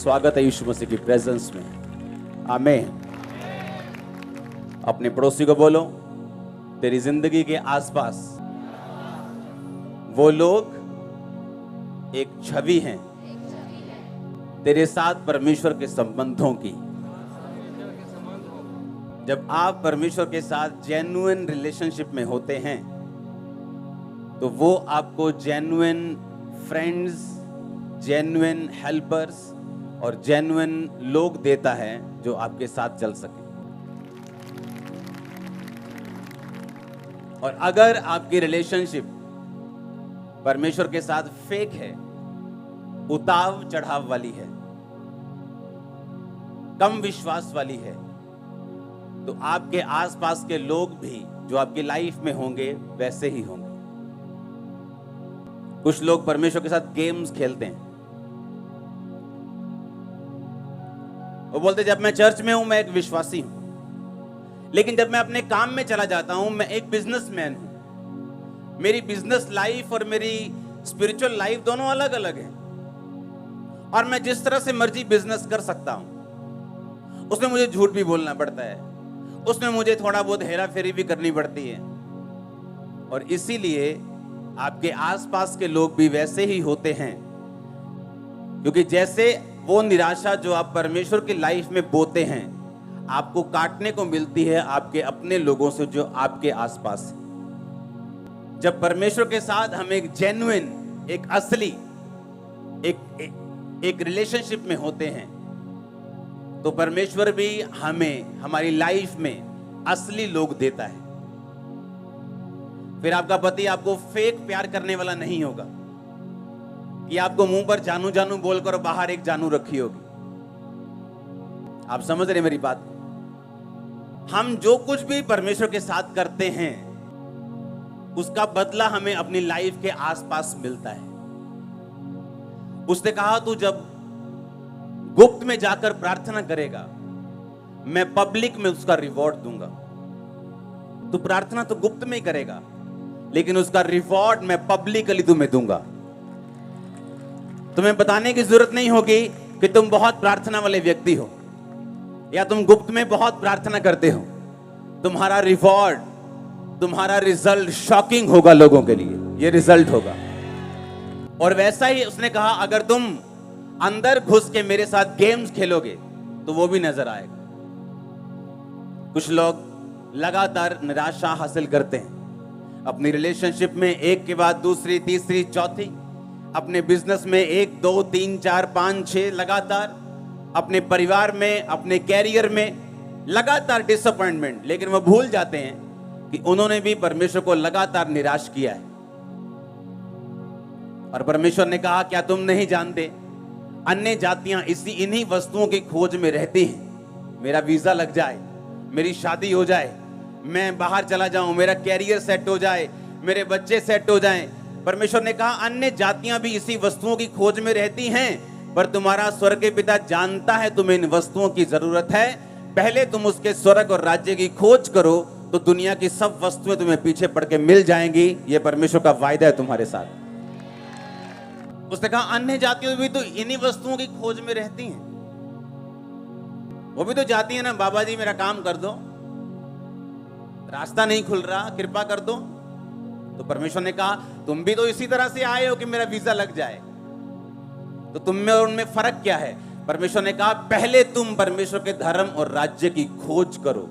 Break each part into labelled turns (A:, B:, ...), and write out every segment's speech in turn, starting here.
A: स्वागत है यीशु मसीह की प्रेजेंस में। आमीन। अपने पड़ोसी को बोलो, तेरी जिंदगी के आसपास वो लोग एक छवि हैं तेरे साथ परमेश्वर के संबंधों की। जब आप परमेश्वर के साथ जेन्युइन रिलेशनशिप में होते हैं तो वो आपको जेन्युइन फ्रेंड्स, जेन्युइन हेल्पर्स और जेन्युइन लोग देता है जो आपके साथ चल सके। और अगर आपकी रिलेशनशिप परमेश्वर के साथ फेक है, उताव चढ़ाव वाली है, कम विश्वास वाली है, तो आपके आसपास के लोग भी जो आपकी लाइफ में होंगे वैसे ही होंगे। कुछ लोग परमेश्वर के साथ गेम्स खेलते हैं। वो बोलते जब मैं चर्च में हूं मैं एक विश्वासी हूं, लेकिन जब मैं अपने काम में चला जाता हूं मैं एक बिजनेसमैन हूं। मेरी बिजनेस लाइफ और मेरी स्पिरिचुअल लाइफ दोनों अलग अलग है। और मैं जिस तरह से मर्जी बिजनेस कर सकता हूं, उसमें मुझे झूठ भी बोलना पड़ता है, उसमें मुझे थोड़ा बहुत हेरा फेरी भी करनी पड़ती है। और इसीलिए आपके आसपास के लोग भी वैसे ही होते हैं, क्योंकि जैसे वो निराशा जो आप परमेश्वर की लाइफ में बोते हैं आपको काटने को मिलती है आपके अपने लोगों से जो आपके आसपास है। जब परमेश्वर के साथ हम एक जेन्युइन, एक असली, एक रिलेशनशिप में होते हैं तो परमेश्वर भी हमें हमारी लाइफ में असली लोग देता है। फिर आपका पति आपको फेक प्यार करने वाला नहीं होगा कि आपको मुंह पर जानू जानू बोलकर बाहर एक जानू रखी होगी। आप समझ रहे मेरी बात? हम जो कुछ भी परमेश्वर के साथ करते हैं उसका बदला हमें अपनी लाइफ के आसपास मिलता है। उसने कहा तू जब गुप्त में जाकर प्रार्थना करेगा मैं पब्लिक में उसका रिवॉर्ड दूंगा। तू प्रार्थना तो गुप्त में ही करेगा लेकिन उसका रिवॉर्ड मैं पब्लिकली तुम्हें दूंगा। तुम्हें बताने की जरूरत नहीं होगी कि तुम बहुत प्रार्थना वाले व्यक्ति हो या तुम गुप्त में बहुत प्रार्थना करते हो। तुम्हारा रिवॉर्ड, तुम्हारा रिजल्ट शॉकिंग होगा लोगों के लिए। ये रिजल्ट होगा। और वैसा ही उसने कहा अगर तुम अंदर घुस के मेरे साथ गेम्स खेलोगे तो वो भी नजर आएगा। कुछ लोग लगातार निराशा हासिल करते हैं अपनी रिलेशनशिप में, एक के बाद दूसरी, तीसरी, चौथी, अपने बिजनेस में 1, 2, 3, 4, 5, 6 लगातार, अपने परिवार में, अपने कैरियर में लगातार डिसअपॉइंटमेंट। लेकिन वो भूल जाते हैं कि उन्होंने भी परमेश्वर को लगातार निराश किया है। और परमेश्वर ने कहा क्या तुम नहीं जानते अन्य जातियां इन्हीं वस्तुओं की खोज में रहती हैं। मेरा वीजा लग जाए, मेरी शादी हो जाए, मैं बाहर चला जाऊं, मेरा कैरियर सेट हो जाए, मेरे बच्चे सेट हो जाएं। परमेश्वर ने कहा अन्य जातियां भी इसी वस्तुओं की खोज में रहती हैं, पर तुम्हारा स्वर्ग के पिता जानता है तुम्हें इन वस्तुओं की जरूरत है। पहले तुम उसके स्वर्ग और राज्य की खोज करो तो दुनिया की सब वस्तुएं तुम्हें पीछे पड़ के मिल जाएंगी। यह परमेश्वर का वायदा है तुम्हारे साथ। उसने कहा अन्य जातियां भी तो इन्हीं वस्तुओं की खोज में रहती हैं। वो भी तो जाती है ना, बाबा जी मेरा काम कर दो, रास्ता नहीं खुल रहा, कृपा कर दो। तो परमेश्वर ने कहा तुम भी तो इसी तरह से आए हो कि मेरा वीजा लग जाए। तो तुम में और उनमें फर्क क्या है? परमेश्वर ने कहा पहले तुम परमेश्वर के धर्म और राज्य की खोज करो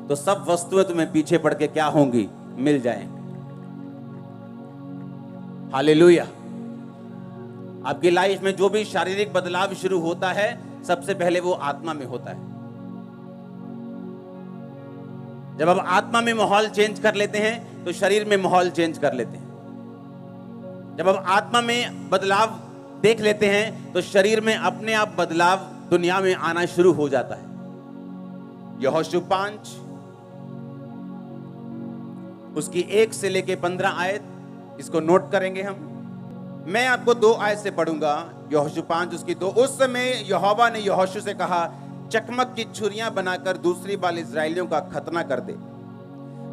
A: तो सब वस्तुएं तुम्हें पीछे पड़ के क्या होंगी? मिल जाएंगी। हालेलुया। आपकी लाइफ में जो भी शारीरिक बदलाव शुरू होता है सबसे पहले वो आत्मा में होता है। जब आप आत्मा में माहौल चेंज कर लेते हैं तो शरीर में माहौल चेंज कर लेते हैं। जब आप आत्मा में बदलाव देख लेते हैं तो शरीर में अपने आप बदलाव दुनिया में आना शुरू हो जाता है। यहोशू 5 उसकी 1 से लेके 15 आयत, इसको नोट करेंगे हम। मैं आपको 2 आयत से पढ़ूंगा। यहोशू 5 उसकी 2। उस समय यहोवा ने यहोशू से कहा चकमक की छुरियां बनाकर दूसरी बार इजराइलियों का खतना कर दे।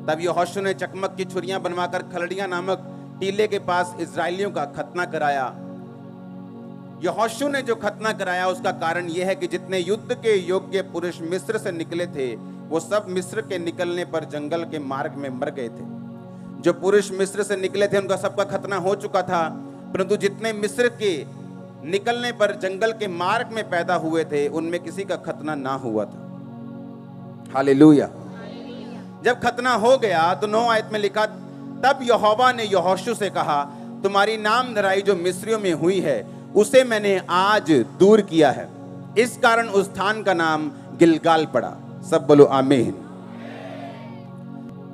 A: तब यहोशू ने चकमक की छुरियां बनवाकर खलड़ियां नामक टीले के पास इजराइलियों का खतना कराया। यहोशू ने जो खतना कराया उसका कारण यह है कि जितने युद्ध के योग्य पुरुष मिस्र से निकले थे वो सब मिस्र के निकलने पर जंगल के मार्ग में मर गए थे। जो पुरुष मिस्र से निकले थे उनका सबका खतना हो चुका था, परंतु जितने मिस्र के निकलने पर जंगल के मार्ग में पैदा हुए थे उनमें किसी का खतना ना हुआ था। हालेलुया। जब खतना हो गया तो 9 आयत में लिखा, तब यहोवा ने यहोशू से कहा, तुम्हारी नाम धराई जो मिस्रियों में हुई है उसे मैंने आज दूर किया है। इस कारण उस स्थान का नाम गिलगाल पड़ा। सब बोलो आमीन।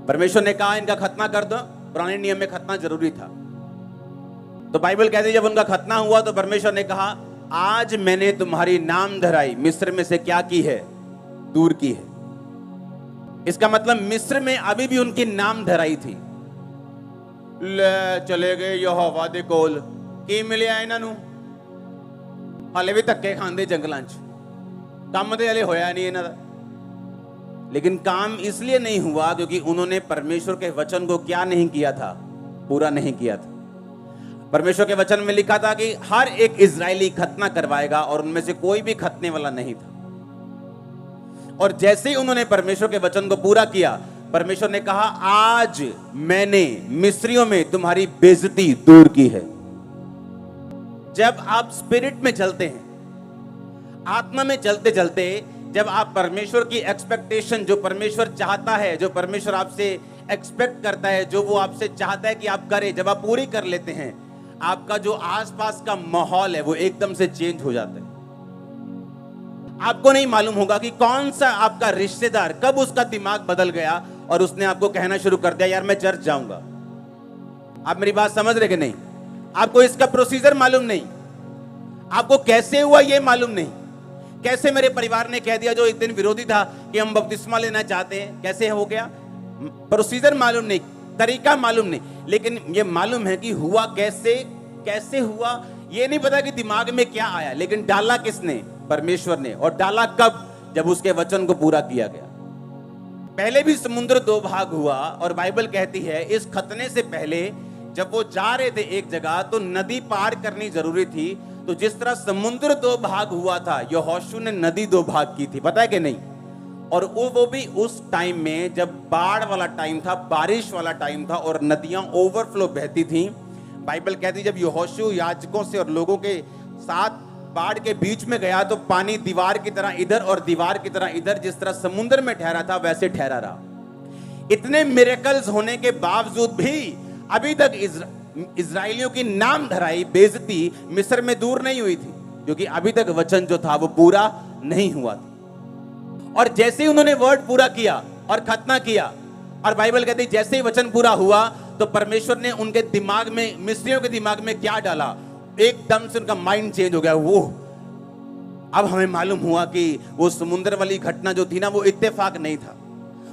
A: परमेश्वर ने कहा इनका खतना कर दो। पुराने नियम में खतना जरूरी था, तो बाइबल कहती है जब उनका खतना हुआ तो परमेश्वर ने कहा, आज मैंने तुम्हारी नाम धराई मिस्र में से क्या की है? दूर की है। इसका मतलब मिस्र में अभी भी उनकी नाम धराई थी। ले चले गए यहोवा दे कोल, की मिलिया इन्हां हाले भी धक्के खांदे जंगलां च, काम ते हले होया नहीं इन्हां दा। लेकिन काम इसलिए नहीं हुआ क्योंकि उन्होंने परमेश्वर के वचन को क्या नहीं किया था? पूरा नहीं किया था। परमेश्वर के वचन में लिखा था कि हर एक इजरायली खतना करवाएगा और उनमें से कोई भी खतने वाला नहीं था। और जैसे ही उन्होंने परमेश्वर के वचन को पूरा किया, परमेश्वर ने कहा, आज मैंने मिस्रियों में तुम्हारी बेइज्जती दूर की है। जब आप स्पिरिट में चलते हैं, आत्मा में चलते चलते, जब आप परमेश्वर की एक्सपेक्टेशन, जो परमेश्वर चाहता है, जो परमेश्वर आपसे एक्सपेक्ट करता है, जो वो आपसे चाहता है कि आप करें, जब आप पूरी कर लेते हैं, आपका जो आसपास का माहौल है वो एकदम से चेंज हो जाता है। आपको नहीं मालूम होगा कि कौन सा आपका रिश्तेदार कब उसका दिमाग बदल गया और उसने आपको कहना शुरू कर दिया, यार मैं चर्च जाऊंगा। आप मेरी बात समझ रहे कि नहीं? आपको इसका प्रोसीजर मालूम नहीं, आपको कैसे हुआ ये मालूम नहीं, कैसे मेरे परिवार ने कह दिया जो एक दिन विरोधी था कि हम बपतिस्मा लेना चाहते हैं, कैसे हो गया? प्रोसीजर मालूम नहीं, तरीका मालूम नहीं, लेकिन ये मालूम है कि हुआ कैसे, कैसे हुआ ये नहीं पता कि दिमाग में क्या आया, लेकिन डाला किसने? परमेश्वर ने। और डाला कब? जब उसके वचन को पूरा किया गया। पहले भी समुद्र 2 भाग हुआ और बाइबल कहती है इस खतने से पहले जब वो जा रहे थे एक जगह तो नदी पार करनी जरूरी थी। तो जिस तरह समुद्र 2 भाग हुआ था, यहोशू ने नदी 2 भाग की थी, पता है कि नहीं? और वो भी उस टाइम में जब बाढ़ वाला टाइम था, बारिश वाला टाइम था और नदियां ओवरफ्लो बहती थी। बाइबल कहती जब यहोशू याजकों से और लोगों के साथ बाढ़ के बीच में गया तो पानी दीवार की तरह इधर और दीवार की तरह इधर, जिस तरह समुद्र में ठहरा था वैसे ठहरा रहा। इतने मिरेकल्स होने के बावजूद भी अभी तक इजराइलियों की नाम धराई बेइज्जती मिस्र में दूर नहीं हुई थी, क्योंकि अभी तक वचन जो था वो पूरा नहीं हुआ था। और जैसे ही उन्होंने वर्ड पूरा किया और खतना किया, और बाइबल कहती जैसे ही वचन पूरा हुआ तो परमेश्वर ने उनके दिमाग में, मिस्रियों के दिमाग में क्या डाला? एकदम से उनका माइंड चेंज हो गया। वो अब हमें मालूम हुआ कि वो समुद्र वाली घटना जो थी ना, वो इत्तेफाक नहीं था,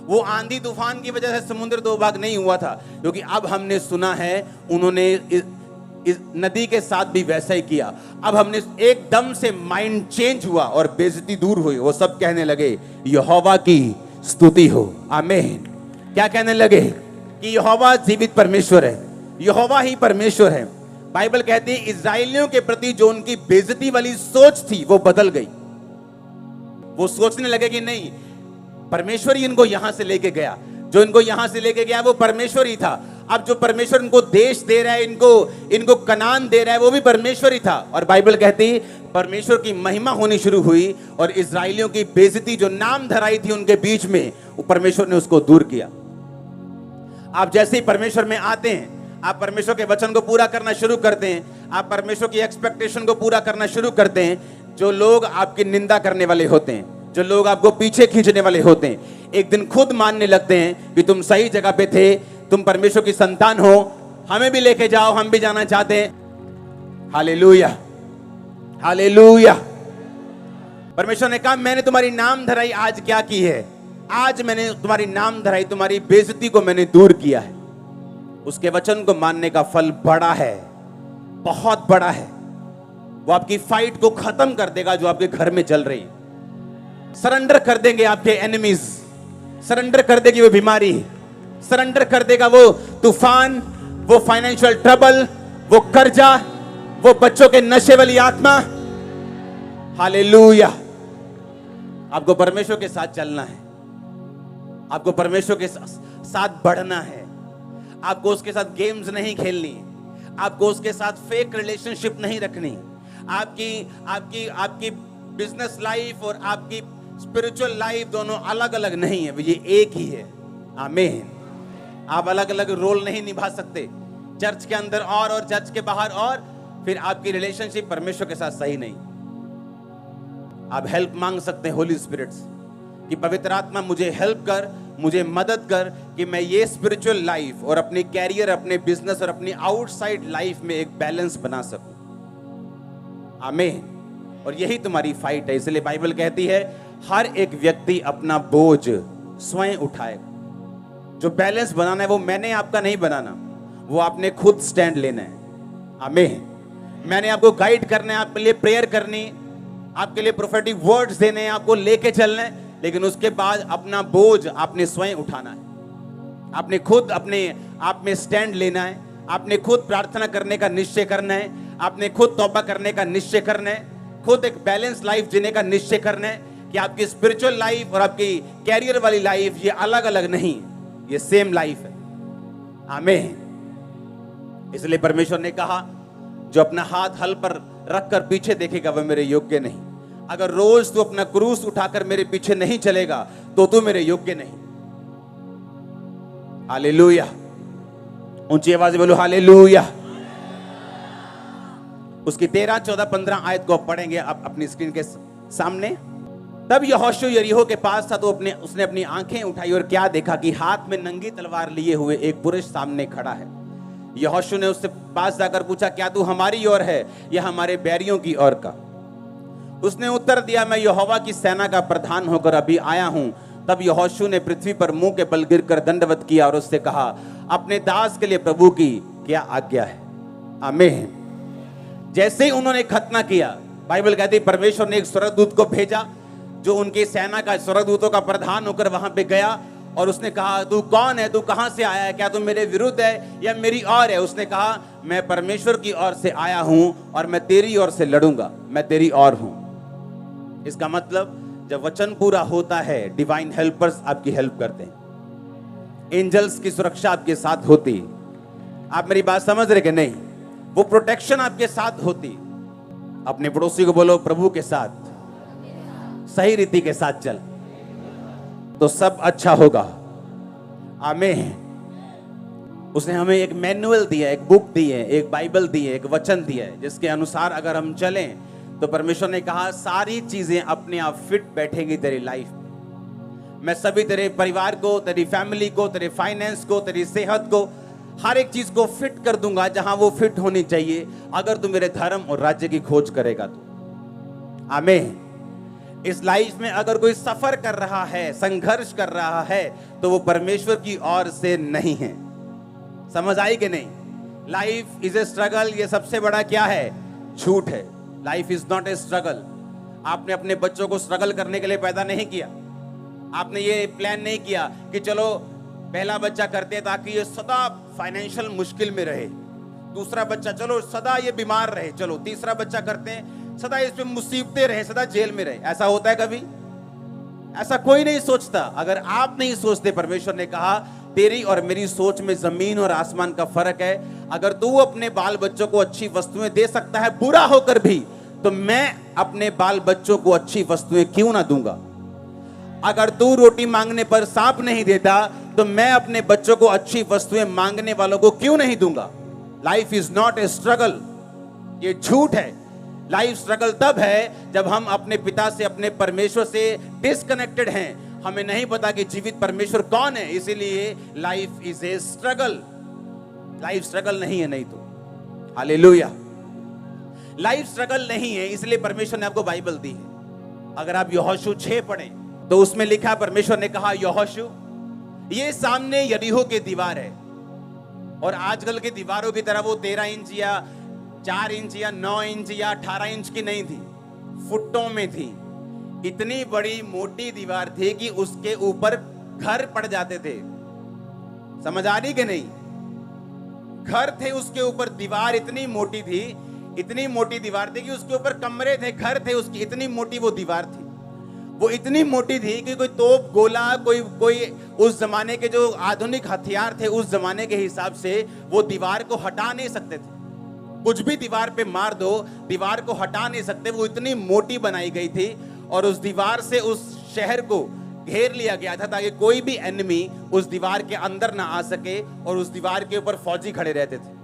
A: वो आंधी तूफान की वजह से समुद्र 2 भाग नहीं हुआ था, क्योंकि अब हमने सुना है उन्होंने इस नदी के साथ भी वैसा ही किया। अब हमने एकदम से माइंड चेंज हुआ और बेइज्जती दूर हुई। वो सब कहने लगे यहोवा की स्तुति हो। आमीन। क्या कहने लगे? कि यहोवा जीवित परमेश्वर है, यहोवा ही परमेश्वर है। बाइबल कहती है इजराइलियों के प्रति जो उनकी बेइज्जती वाली सोच थी वो बदल गई। वो सोचने लगे कि नहीं, परमेश्वर ही इनको यहां से लेके गया, जो इनको यहां से लेके गया वो परमेश्वर ही था। अब जो परमेश्वर इनको देश दे रहा है, इनको कनान दे रहा है, वो भी परमेश्वर ही था। और बाइबल कहती परमेश्वर की महिमा होनी शुरू हुई और इजराइलियों की बेइज्जती जो नाम धराई थी उनके बीच में, वो परमेश्वर ने उसको दूर किया। आप जैसे ही परमेश्वर में आते हैं, आप परमेश्वर के वचन को पूरा करना शुरू करते हैं, आप परमेश्वर की एक्सपेक्टेशन को पूरा करना शुरू करते हैं, जो लोग आपकी निंदा करने वाले होते हैं, जो लोग आपको पीछे खींचने वाले होते हैं, एक दिन खुद मानने लगते हैं कि तुम सही जगह पे थे, तुम परमेश्वर की संतान हो, हमें भी लेके जाओ, हम भी जाना चाहते हैं। Hallelujah, hallelujah. परमेश्वर ने कहा मैंने तुम्हारी नाम धराई आज क्या की है? आज मैंने तुम्हारी नाम धराई, तुम्हारी बेइज्जती को मैंने दूर किया है। उसके वचन को मानने का फल बड़ा है, बहुत बड़ा है। वो आपकी फाइट को खत्म कर देगा जो आपके घर में चल रही है। सरेंडर कर देंगे आपके एनिमीज, सरेंडर कर देगी वो बीमारी, सरेंडर कर देगा वो तूफान, वो फाइनेंशियल ट्रबल, वो कर्जा, वो बच्चों के नशे वाली आत्मा, हालेलुया। आपको परमेश्वर के साथ चलना है, आपको परमेश्वर के साथ बढ़ना है, आपको उसके साथ गेम्स नहीं खेलनी, आपको उसके साथ फेक रिलेशनशिप नहीं रखनी। आपकी आपकी आपकी बिजनेस लाइफ और आपकी स्पिरिचुअल लाइफ दोनों अलग अलग नहीं है, ये एक ही है। आमीन। आप अलग अलग रोल नहीं निभा सकते, चर्च के अंदर और चर्च के बाहर और, फिर आपकी रिलेशनशिप परमेश्वर के साथ सही नहीं। आप हेल्प मांग सकते हैं होली स्पिरिट से कि पवित्र आत्मा मुझे हेल्प कर, मुझे मदद कर कि मैं ये स्पिरिचुअल लाइफ और अपने कैरियर, अपने बिजनेस और अपनी आउटसाइड लाइफ में एक बैलेंस बना सकूं। आमीन। और यही तुम्हारी फाइट है। इसलिए बाइबल कहती है हर एक व्यक्ति अपना बोझ स्वयं उठाएगा। जो बैलेंस बनाना है वो मैंने आपका नहीं बनाना, वो आपने खुद स्टैंड लेना है। आमीन। मैंने आपको गाइड करना है, आपके लिए प्रेयर करनी, आपके लिए प्रोफेटिक वर्ड्स देने हैं, आपको लेके चलना है, लेकिन उसके बाद अपना बोझ आपने स्वयं उठाना है। आपने खुद अपने आप में स्टैंड लेना है, आपने खुद प्रार्थना करने का निश्चय करना है, आपने खुद तौबा करने का निश्चय करना है, खुद एक बैलेंस लाइफ जीने का निश्चय करना है कि आपकी स्पिरिचुअल लाइफ और आपकी कैरियर वाली लाइफ ये अलग अलग नहीं, ये सेम लाइफ है। आमीन। इसलिए परमेश्वर ने कहा जो अपना हाथ हल पर रखकर पीछे देखेगा वह मेरे योग्य नहीं। अगर रोज तू अपना क्रूस उठाकर मेरे पीछे नहीं चलेगा तो तू मेरे योग्य नहीं। हालेलुया। ऊंची आवाज में बोलो हालेलुया। उसकी 13, 14, 15 आयत को पढ़ेंगे आप अपनी स्क्रीन के सामने। तब यहोशू यरीहो के पास था तो उसने अपनी आंखें उठाई और क्या देखा कि हाथ में नंगी तलवार लिए हुए एक पुरुष सामने खड़ा है। यहोशू ने उससे पास जाकर पूछा क्या तू हमारी ओर है या हमारे बैरियों की ओर का? उसने उत्तर दिया मैं यहोवा की सेना का प्रधान होकर अभी आया हूं। तब यहोशू ने पृथ्वी पर मुंह के बल गिरकर दंडवत किया और उससे कहा अपने दास के लिए प्रभु की क्या आज्ञा है? आमीन। जैसे ही उन्होंने खतना किया, बाइबल कहती है परमेश्वर ने एक स्वर्गदूत को भेजा जो उनकी सेना का, स्वर्गदूतों का प्रधान होकर वहां पे गया और उसने कहा तू कौन है, तू कहां से आया है, क्या तू मेरे विरुद्ध है या मेरी ओर है? उसने कहा मैं परमेश्वर की ओर से आया हूं और मैं तेरी ओर से लड़ूंगा, मैं तेरी ओर हूं। इसका मतलब जब वचन पूरा होता है डिवाइन हेल्पर्स आपकी हेल्प करते हैं, एंजल्स की सुरक्षा आपके साथ होती। आप मेरी बात समझ रहे कि नहीं? वो प्रोटेक्शन आपके साथ होती। अपने पड़ोसी को बोलो प्रभु के साथ सही रीति के साथ चल तो सब अच्छा होगा। आमीन। उसने हमें एक मैनुअल दिया, एक बुक दी है, एक बाइबल दी है, एक वचन दिया है जिसके अनुसार अगर हम चलें तो परमेश्वर ने कहा सारी चीजें अपने आप फिट बैठेंगी तेरी लाइफ में। मैं सभी तेरे परिवार को, तेरी फैमिली को, तेरे फाइनेंस को, तेरी सेहत को, हर एक चीज को फिट कर दूंगा जहां वो फिट होनी चाहिए अगर तू मेरे धर्म और राज्य की खोज करेगा तो। आमीन। इस लाइफ में अगर कोई सफर कर रहा है, संघर्ष कर रहा है तो वो परमेश्वर की ओर से नहीं है। समझ आई कि नहीं? लाइफ इज ए स्ट्रगल, ये सबसे बड़ा क्या है? झूठ है। Life is not a struggle. आपने अपने बच्चों को स्ट्रगल करने के लिए पैदा नहीं किया। आपने ये प्लान नहीं किया कि चलो पहला बच्चा करते ताकि ये सदा फाइनेंशियल मुश्किल में रहे, दूसरा बच्चा चलो सदा ये बीमार रहे, चलो तीसरा बच्चा करते हैं सदा इसमें मुसीबतें रहे, सदा जेल में रहे। ऐसा होता है कभी? ऐसा कोई नहीं सोचता। अगर आप नहीं सोचते, परमेश्वर ने कहा तेरी और मेरी सोच में जमीन और आसमान का फर्क है। अगर तू अपने बाल बच्चों को अच्छी वस्तुएं दे सकता है बुरा होकर भी, तो मैं अपने बाल बच्चों को अच्छी वस्तुएं क्यों ना दूंगा? अगर तू रोटी मांगने पर सांप नहीं देता तो मैं अपने बच्चों को अच्छी वस्तुएं मांगने वालों को क्यों नहीं दूंगा? Life is not a struggle, ये झूठ है। लाइफ स्ट्रगल तब है जब हम अपने पिता से, अपने परमेश्वर से डिस्कनेक्टेड हैं, हमें नहीं पता कि जीवित परमेश्वर कौन है, इसीलिए life is a struggle. Life struggle नहीं है, नहीं तो हालेलुया। लाइफ स्ट्रगल नहीं है, इसलिए परमेश्वर ने आपको बाइबल दी है। अगर आप यहोशू 6 पढ़ें तो उसमें लिखा, परमेश्वर ने कहा यहोशू ये सामने यरीहो की दीवार है, और आजकल की दीवारों की तरह वो 13 इंच या 4 इंच या 9 इंच या 18 इंच की नहीं थी, फुटों में थी। इतनी बड़ी मोटी दीवार थी कि उसके ऊपर घर पड़ जाते थे। समझ आ रही कि नहीं? घर थे उसके ऊपर, दीवार इतनी मोटी थी, इतनी मोटी दीवार थी कि उसके ऊपर कमरे थे, घर थे उसकी, इतनी मोटी वो दीवार थी। वो इतनी मोटी थी कि कोई तोप, गोला, कोई उस जमाने के जो आधुनिक हथियार थे उस जमाने के हिसाब से वो दीवार को हटा नहीं सकते थे। कुछ भी दीवार पे मार दो, दीवार को हटा नहीं सकते। वो इतनी मोटी बनाई गई थी और उस दीवार से उस शहर को घेर लिया गया था ताकि कोई भी एनिमी उस दीवार के अंदर ना आ सके और उस दीवार के ऊपर फौजी खड़े रहते थे।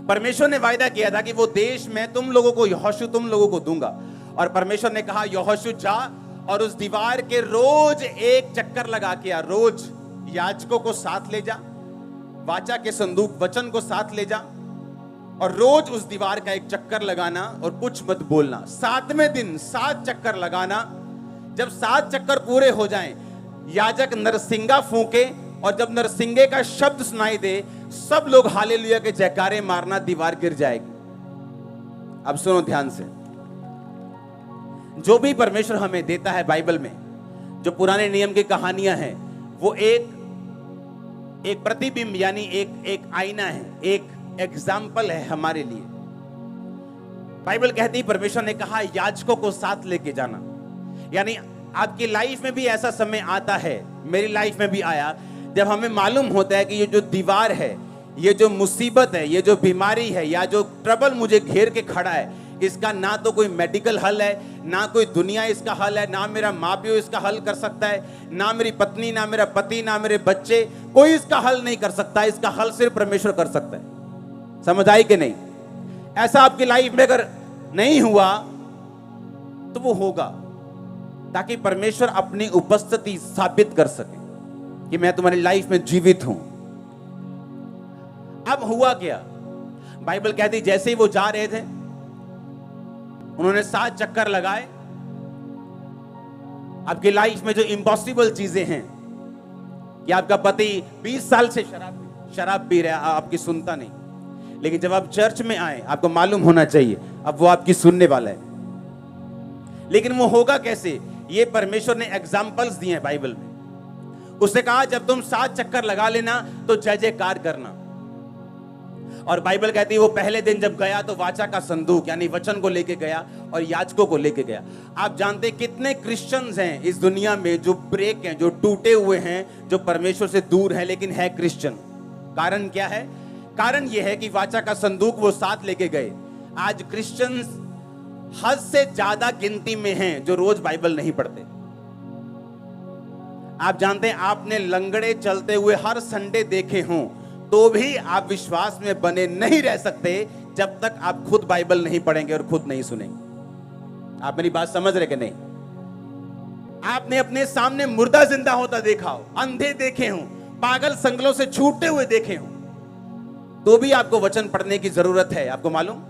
A: परमेश्वर ने वायदा किया था कि वो देश मैं तुम लोगों को, यहोशू तुम लोगों को दूंगा। और परमेश्वर ने कहा यहोशू जा और उस दीवार के रोज एक चक्कर लगा के आ, रोज याजकों को साथ ले जा, वाचा के संदूक वचन को साथ ले जा और रोज उस दीवार का एक चक्कर लगाना और कुछ मत बोलना। 7वें दिन 7 चक्कर लगाना। जब 7 चक्कर पूरे हो जाएं, याजक नरसिंगा फूंके और जब नरसिंगे का शब्द सुनाई दे, सब लोग हालेलुया के जयकारे मारना, दीवार गिर जाएगी। अब सुनो ध्यान से, जो भी परमेश्वर हमें देता है बाइबल में, जो पुराने नियम की कहानियां हैं, वो एक प्रतिबिंब यानी एक आईना है, एक एग्जाम्पल है हमारे लिए। बाइबल कहती, परमेश्वर ने कहा याजकों को साथ लेके जाना। यानी आपकी लाइफ में भी ऐसा समय आता है, मेरी लाइफ में भी आया, जब हमें मालूम होता है कि ये जो दीवार है, ये जो मुसीबत है, ये जो बीमारी है या जो ट्रबल मुझे घेर के खड़ा है, इसका ना तो कोई मेडिकल हल है, ना कोई दुनिया इसका हल है, ना मेरा माँ प्यो इसका हल कर सकता है, ना मेरी पत्नी, ना मेरा पति, ना मेरे बच्चे, कोई इसका हल नहीं कर सकता। इसका हल सिर्फ परमेश्वर कर सकता है। समझ आई कि नहीं? ऐसा आपकी लाइफ में अगर नहीं हुआ तो वो होगा, ताकि परमेश्वर अपनी उपस्थिति साबित कर सके कि मैं तुम्हारी लाइफ में जीवित हूं। अब हुआ क्या? बाइबल कहती जैसे ही वो जा रहे थे, उन्होंने 7 चक्कर लगाए। आपकी लाइफ में जो इम्पॉसिबल चीजें हैं कि आपका पति 20 साल से शराब पी रहा है, आपकी सुनता नहीं, लेकिन जब आप चर्च में आए आपको मालूम होना चाहिए अब वो आपकी सुनने वाला है। लेकिन वो होगा कैसे? ये परमेश्वर ने एग्जाम्पल्स दिए हैं बाइबल में। उसने कहा जब तुम 7 चक्कर लगा लेना तो जय जयकार करना। और बाइबल कहती है वो पहले दिन जब गया तो वाचा का संदूक यानी वचन को लेके गया और याजकों को लेके गया। आप जानते कितने क्रिश्चियंस हैं इस दुनिया में जो ब्रेक हैं, जो टूटे हुए हैं, जो परमेश्वर से दूर हैं, लेकिन है क्रिश्चियन। कारण क्या है? कारण यह है कि वाचा का संदूक वो साथ लेके गए। आज क्रिश्चियंस हद से ज्यादा गिनती में हैं जो रोज बाइबल नहीं पढ़ते। आप जानते हैं, आपने लंगड़े चलते हुए हर संडे देखे हों तो भी आप विश्वास में बने नहीं रह सकते जब तक आप खुद बाइबल नहीं पढ़ेंगे और खुद नहीं सुनेंगे। आप मेरी बात समझ रहे कि नहीं? आपने अपने सामने मुर्दा जिंदा होता देखा हो, अंधे देखे हों, पागल संगलों से छूटते हुए देखे हों, तो भी आपको वचन पढ़ने की जरूरत है। आपको मालूम,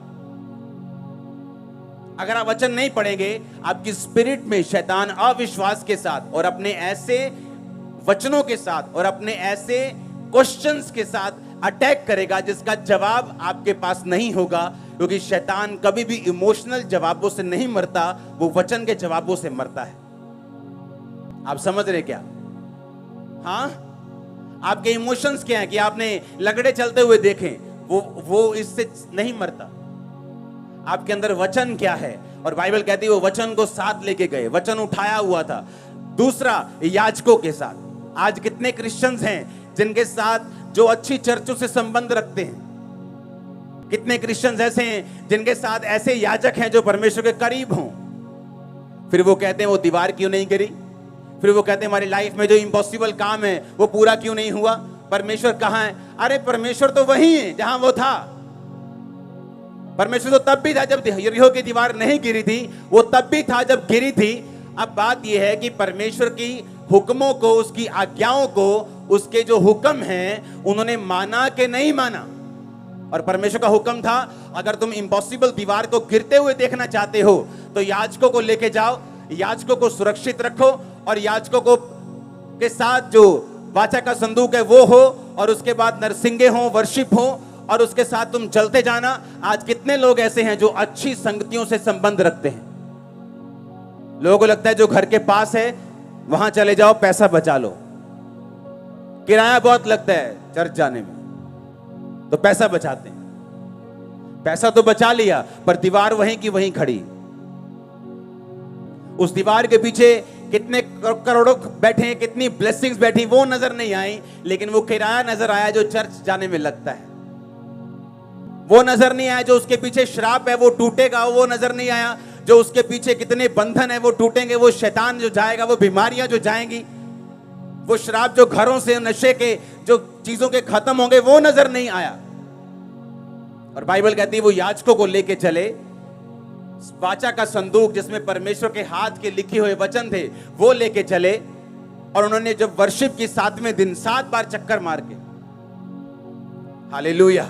A: अगर आप वचन नहीं पढ़ेंगे, आपकी स्पिरिट में शैतान अविश्वास के साथ और अपने ऐसे वचनों के साथ और अपने ऐसे क्वेश्चंस के साथ अटैक करेगा जिसका जवाब आपके पास नहीं होगा, क्योंकि शैतान कभी भी इमोशनल जवाबों से नहीं मरता, वो वचन के जवाबों से मरता है। आप समझ रहे क्या? हाँ, आपके इमोशंस क्या हैं कि आपने लगड़े चलते हुए देखे, वो इससे नहीं मरता। आपके अंदर वचन क्या है? और बाइबल कहती है वो वचन को साथ लेके गए, वचन उठाया हुआ था। दूसरा, याजकों के साथ। आज कितने क्रिश्चियंस हैं जिनके साथ जो अच्छी चर्चों से संबंध रखते हैं? कितने क्रिश्चियंस ऐसे हैं जिनके साथ ऐसे याजक हैं जो परमेश्वर के करीब हों, फिर वो कहते हैं वो दीवार क्यों नहीं गिरी? फिर वो कहते हैं हमारी लाइफ में जो इम्पॉसिबल काम है वो पूरा क्यों नहीं हुआ? परमेश्वर कहाँ है? अरे परमेश्वर तो वही है जहां वो था। परमेश्वर तो तब भी था जब यरीहो की दीवार नहीं गिरी थी, वो तब भी था जब गिरी थी। अब बात यह है कि परमेश्वर की हुक्मों को, उसकी आज्ञाओं को, उसके जो हुक्म हैं उन्होंने माना कि नहीं माना। और परमेश्वर का हुक्म था अगर तुम इम्पॉसिबल दीवार को गिरते हुए देखना चाहते हो तो याजकों को लेके जाओ, याजकों को सुरक्षित रखो और याजकों को के साथ जो वाचा का संदूक है वो हो, और उसके बाद नरसिंगे हो, वर्शिप हो, और उसके साथ तुम चलते जाना। आज कितने लोग ऐसे हैं जो अच्छी संगतियों से संबंध रखते हैं? लोगों को लगता है जो घर के पास है वहां चले जाओ, पैसा बचा लो। किराया बहुत लगता है चर्च जाने में, तो पैसा बचाते हैं। पैसा तो बचा लिया, पर दीवार वहीं की वहीं खड़ी। उस दीवार के पीछे कितने करोड़ों बैठे हैं, कितनी ब्लेसिंग्स बैठी, वो नजर नहीं आई, लेकिन वो किराया नजर आया जो चर्च जाने में लगता है। वो नजर नहीं आया जो उसके पीछे श्राप है वो टूटेगा, वो नजर नहीं आया जो उसके पीछे कितने बंधन है वो टूटेंगे, वो शैतान जो जाएगा, वो बीमारियां जो जाएंगी, वो श्राप जो घरों से, नशे के जो चीजों के खत्म होंगे, वो नजर नहीं आया। और बाइबल कहती है वो याजकों को लेके चले, वाचा का संदूक जिसमें परमेश्वर के हाथ के लिखे हुए वचन थे वो लेके चले, और उन्होंने जब वर्शिप की 7वें दिन 7 बार चक्कर मार के, हालेलुया,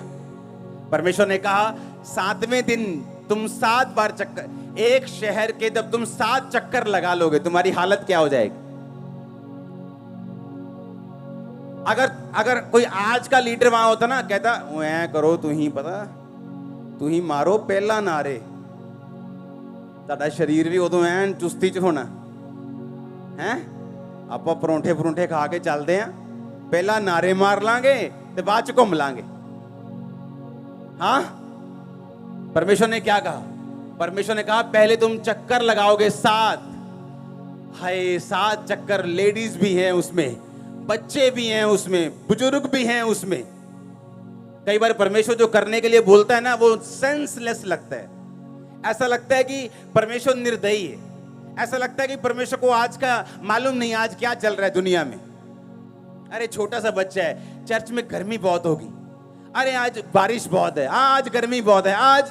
A: परमेश्वर ने कहा 7वें दिन तुम 7 बार चक्कर, एक शहर के जब तुम 7 चक्कर लगा लोगे तुम्हारी हालत क्या हो जाएगी। अगर कोई आज का लीडर वहां होता ना, कहता ऐ करो तू ही पता, तू ही मारो पहला नारे, ਤੁਹਾਡਾ शरीर भी उदों ਐਨ चुस्ती च होना है। ਆਪਾਂ ਪਰੌਂਠੇ ਪਰੌਂਠੇ खा के चलते हैं, पहला नारे मार लांगे ते बाद च घूम लांगे। हाँ, परमेश्वर ने क्या कहा? परमेश्वर ने कहा पहले तुम चक्कर लगाओगे 7। हाय 7 चक्कर, लेडीज भी हैं उसमें, बच्चे भी हैं उसमें, बुजुर्ग भी हैं उसमें। कई बार परमेश्वर जो करने के लिए बोलता है ना वो सेंसलेस लगता है, ऐसा लगता है कि परमेश्वर निर्दयी है, ऐसा लगता है कि परमेश्वर को आज का मालूम नहीं आज क्या चल रहा है दुनिया में। अरे छोटा सा बच्चा है, चर्च में गर्मी बहुत होगी, अरे आज बारिश बहुत है, आज गर्मी बहुत है, आज।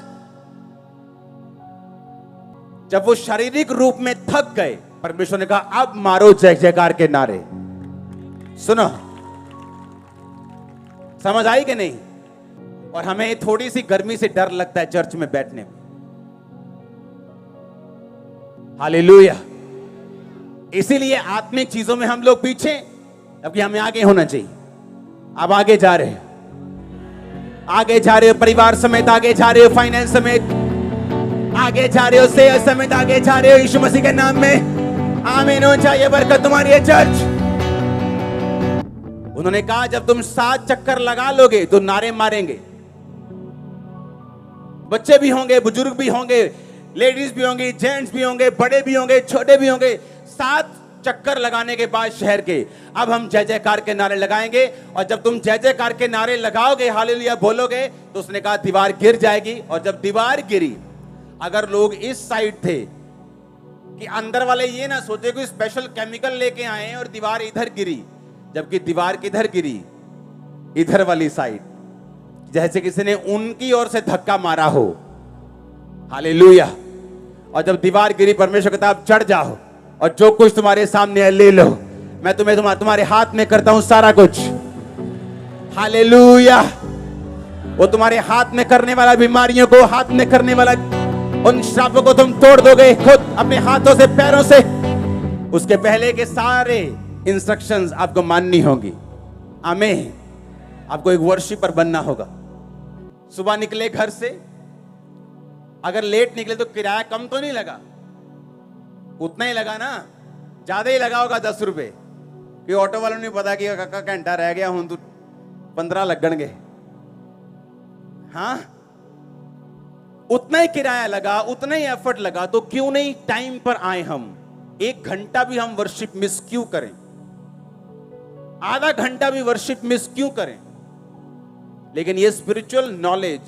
A: जब वो शारीरिक रूप में थक गए, परमेश्वर ने कहा अब मारो जय जयकार के नारे। सुनो, समझ आई कि नहीं? और हमें थोड़ी सी गर्मी से डर लगता है चर्च में बैठने में। हालेलुया। इसीलिए आत्मिक चीजों में हम लोग पीछे, जबकि हमें आगे होना चाहिए। अब आगे जा रहे हो, आगे जा रहे हो, परिवार समेत आगे जा रहे हो, फाइनेंस समेत आगे जा रहे हो, सेहत समेत आगे जा रहे हो, यीशु मसीह के नाम में आमीन हो जाए। बरकत तुम्हारी है चर्च। उन्होंने कहा जब तुम 7 चक्कर लगा लोगे तो नारे मारेंगे, बच्चे भी होंगे, बुजुर्ग भी होंगे, लेडीज भी होंगी, जेंट्स भी होंगे, बड़े भी होंगे, छोटे भी होंगे। 7 चक्कर लगाने के बाद शहर के अब हम जय जयकार के नारे लगाएंगे, और जब तुम जय जयकार के नारे लगाओगे, हालेलुया बोलोगे, तो उसने कहा दीवार गिर जाएगी। और जब दीवार गिरी, अगर लोग इस साइड थे कि अंदर वाले ये ना सोचे कोई स्पेशल केमिकल लेके आए और दीवार इधर गिरी, जबकि दीवार किधर गिरी? इधर वाली साइड, जैसे किसी ने उनकी ओर से धक्का मारा हो। हालेलुया। और जब दीवार गिरी, परमेश्वर कहता अब चढ़ जाओ और जो कुछ तुम्हारे सामने है ले लो, मैं तुम्हें तुम्हारे हाथ में करता हूं सारा कुछ। हालेलुया। वो तुम्हारे हाथ में करने वाला, बीमारियों को हाथ में करने वाला, उन श्रापों को तुम तोड़ दोगे खुद अपने हाथों से, पैरों से। उसके पहले के सारे इंस्ट्रक्शंस आपको माननी होगी। आमीन। आपको एक वर्शिपर बनना होगा। सुबह निकले घर से, अगर लेट निकले तो किराया कम तो नहीं लगा, उतना ही लगा ना, ज्यादा ही लगा होगा 10 रुपए, कि ऑटो वालों ने पता कि काका घंटा रह गया हूं तो 15 लगणगे। हाँ, उतना ही किराया लगा, उतना ही एफर्ट लगा, तो क्यों नहीं टाइम पर आए हम? 1 घंटा भी हम वर्शिप मिस क्यों करें? आधा घंटा भी वर्शिप मिस क्यों करें? लेकिन ये स्पिरिचुअल नॉलेज,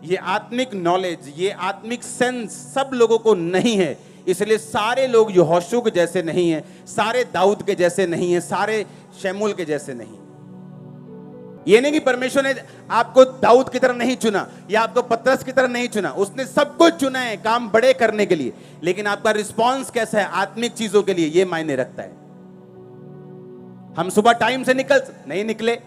A: ये आत्मिक नॉलेज, ये आत्मिक सेंस सब लोगों को नहीं है। इसलिए सारे लोग यहोशू के जैसे नहीं हैं, सारे दाऊद के जैसे नहीं हैं, सारे शमूएल के जैसे नहीं। ये नहीं कि परमेश्वर ने आपको दाऊद की तरह नहीं चुना या आपको पतरस की तरह नहीं चुना, उसने सब कुछ चुना है काम बड़े करने के लिए, लेकिन आपका रिस्पॉन्स कैसा है आत्मिक चीजों के लिए, ये मायने रखता है। हम सुबह टाइम से नहीं निकले,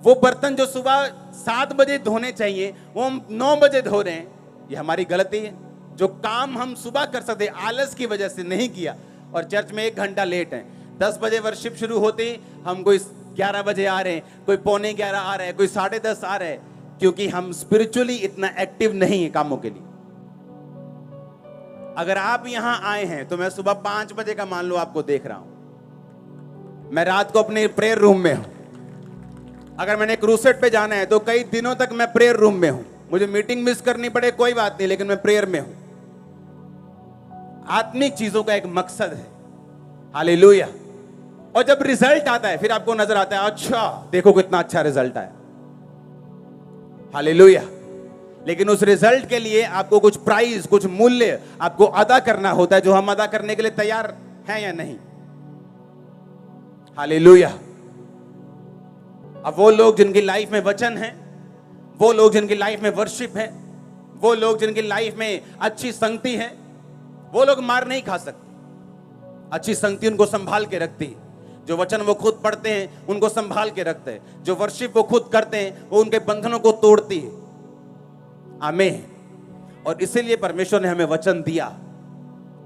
A: वो बर्तन जो सुबह 7 बजे धोने चाहिए वो हम 9 बजे धो रहे हैं, ये हमारी गलती है। जो काम हम सुबह कर सकते आलस की वजह से नहीं किया, और चर्च में 1 घंटा लेट है। 10 बजे वर्शिप शुरू होते ही हम कोई 11 बजे आ रहे हैं, कोई 11:45 आ रहा है, कोई 10:30 आ रहा है, क्योंकि हम स्पिरिचुअली इतना एक्टिव नहीं है कामों के लिए। अगर आप यहां आए हैं तो मैं सुबह 5 बजे का मान लो आपको देख रहा हूं, मैं रात को अपने प्रेयर रूम में हूं। अगर मैंने क्रूसेड पे जाना है तो कई दिनों तक मैं प्रेयर रूम में हूं। मुझे मीटिंग मिस करनी पड़े कोई बात नहीं, लेकिन मैं प्रेयर में हूं। आत्मिक चीजों का एक मकसद है। हालेलुया। और जब रिजल्ट आता है फिर आपको नजर आता है, अच्छा देखो कितना अच्छा रिजल्ट आया। हालेलुया। लेकिन उस रिजल्ट के लिए आपको कुछ प्राइस, कुछ मूल्य आपको अदा करना होता है, जो हम अदा करने के लिए तैयार हैं या नहीं। हालेलुया। अब वो लोग जिनकी लाइफ में वचन है, वो लोग जिनकी लाइफ में वर्शिप है, वो लोग जिनकी लाइफ में अच्छी संगति है, वो लोग मार नहीं खा सकते। अच्छी संगति उनको संभाल के रखती है। जो वचन वो खुद पढ़ते हैं उनको संभाल के रखते हैं। जो वर्शिप वो खुद करते हैं वो उनके बंधनों को तोड़ती है। आमीन। और इसीलिए परमेश्वर ने हमें वचन दिया,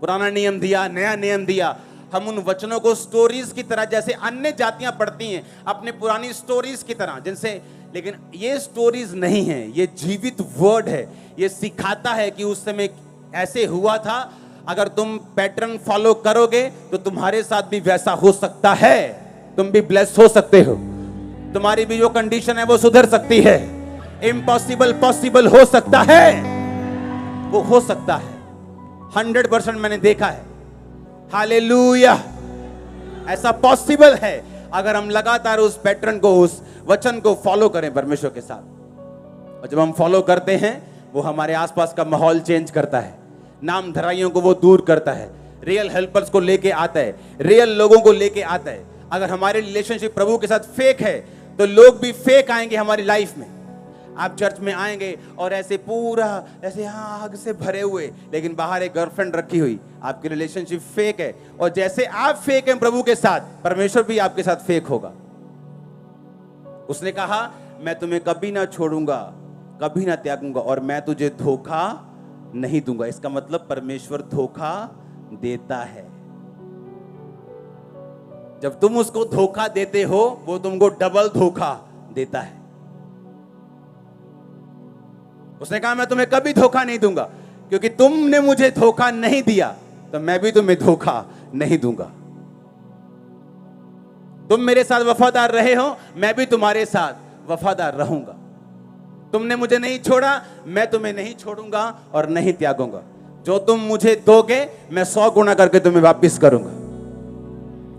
A: पुराना नियम दिया, नया नियम दिया। हम उन वचनों को स्टोरीज की तरह, जैसे अन्य जातियां पढ़ती हैं अपने पुरानी स्टोरीज की तरह, जिनसे, लेकिन ये स्टोरीज नहीं है, ये जीवित वर्ड है। ये सिखाता है कि उस समय ऐसे हुआ था, अगर तुम पैटर्न फॉलो करोगे तो तुम्हारे साथ भी वैसा हो सकता है, तुम भी ब्लेस हो सकते हो, तुम्हारी भी जो कंडीशन है वो सुधर सकती है। इम्पॉसिबल पॉसिबल हो सकता है, वो हो सकता है। 100% मैंने देखा है। हालेलुया। ऐसा पॉसिबल है अगर हम लगातार उस पैटर्न को, उस वचन को फॉलो करें परमेश्वर के साथ। और जब हम फॉलो करते हैं वो हमारे आसपास का माहौल चेंज करता है, नाम धराइयों को वो दूर करता है, रियल हेल्पर्स को लेके आता है, रियल लोगों को लेके आता है। अगर हमारे रिलेशनशिप प्रभु के साथ फेक है तो लोग भी फेक आएंगे हमारी लाइफ में। आप चर्च में आएंगे और ऐसे पूरा ऐसे आग से भरे हुए, लेकिन बाहर एक गर्लफ्रेंड रखी हुई, आपकी रिलेशनशिप फेक है। और जैसे आप फेक हैं प्रभु के साथ, परमेश्वर भी आपके साथ फेक होगा। उसने कहा मैं तुम्हें कभी ना छोड़ूंगा, कभी ना त्यागूंगा, और मैं तुझे धोखा नहीं दूंगा। इसका मतलब परमेश्वर धोखा देता है। जब तुम उसको धोखा देते हो वो तुमको डबल धोखा देता है। उसने कहा मैं तुम्हें कभी धोखा नहीं दूंगा, क्योंकि तुमने मुझे धोखा नहीं दिया तो मैं भी तुम्हें धोखा नहीं दूंगा। तुम मेरे साथ वफादार रहे हो, मैं भी तुम्हारे साथ वफादार रहूंगा। तुमने मुझे नहीं छोड़ा, मैं तुम्हें नहीं छोड़ूंगा और नहीं त्यागूंगा। जो तुम मुझे दोगे मैं 100 गुना करके तुम्हें वापस करूंगा।